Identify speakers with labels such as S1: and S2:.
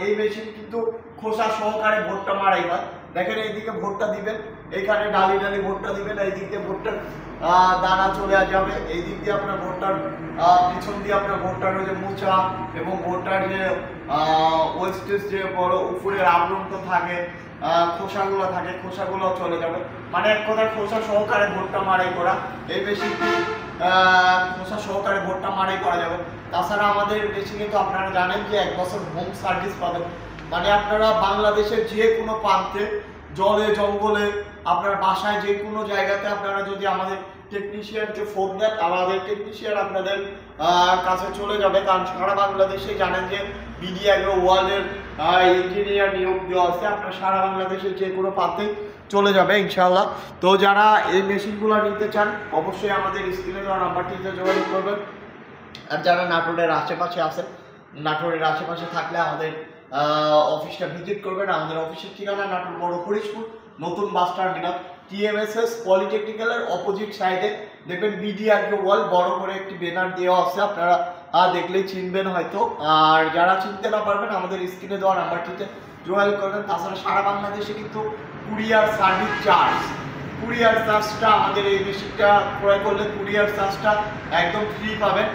S1: এই মেশিন কিন্তু খোসা সহকারে ভুট্টা মারাই হয়। দেখেন এইদিকে ভুট্টা দিবেন, এইখানে ডালি ডালি ভুট্টা দিবেন, এই দিক দিয়ে ভুট্টার দানা চলে যাবে, এই দিক দিয়ে আপনার ভুট্টার পিছন দিয়ে আপনার ভুট্টার ওই যে মোচা এবং ভুট্টার যে ওয়েস্টেজ যে বড় উপরের আবরণটা থাকে, খোসাগুলো থাকে, খোসাগুলো চলে যাবে। মানে এক কথায় খোসা সহকারে ভুট্টা মারাই করা এই মেশিনটি, খোসা সহকারে ভুট্টা মারাই করা যাবে। তাছাড়া আমাদের মেশিনে তো আপনারা জানেন যে 1 বছর হোম সার্ভিস পাবেন। মানে আপনারা বাংলাদেশের যে কোনো প্রান্তে, জলে জঙ্গলে, আপনার বাসায় যে কোনো জায়গাতে আপনারা যদি আমাদের টেকনিশিয়ানকে ফোন দেন, আমাদের টেকনিশিয়ান আপনাদের কাছে চলে যাবে। কারণ সারা বাংলাদেশে জানেন যে বিডি অ্যাগ্রো ওয়ার্ল্ডের ইঞ্জিনিয়ার নিয়োগ দেওয়া আছে, আপনার সারা বাংলাদেশের যে কোনো প্রান্তে চলে যাবে ইনশাআল্লাহ। তো যারা এই মেশিনগুলো নিতে চান অবশ্যই আমাদের স্ক্রিনে দেওয়া নাম্বারটিতে যোগাযোগ করবেন। আর যারা নাটোরের আশেপাশে আছেন, নাটোরের আশেপাশে থাকলে আমাদের অফিসটা ভিজিট করবেন। আমাদের অফিসের ঠিকানা নাটোর বড় হরিশপুর নতুন বাস টার্মিনাল, টিএমএসএস পলিটেকনিক্যালের অপোজিট সাইডে দেখবেন বিডি অ্যাগ্রো ওয়ার্ল্ড বড় করে একটি ব্যানার দেওয়া আছে, আপনারা দেখলেই চিনবেন হয়তো। আর যারা চিনতে না পারবেন আমাদের স্ক্রিনে দেওয়া নাম্বারটিতে যোগাযোগ করবেন। তাছাড়া সারা বাংলাদেশে কিন্তু কুরিয়ার সার্ভিস চার্জ, কুরিয়ার চার্জটা আমাদের এই মেশিনটা ক্রয় করলে কুরিয়ার চার্জটা একদম ফ্রি পাবেন।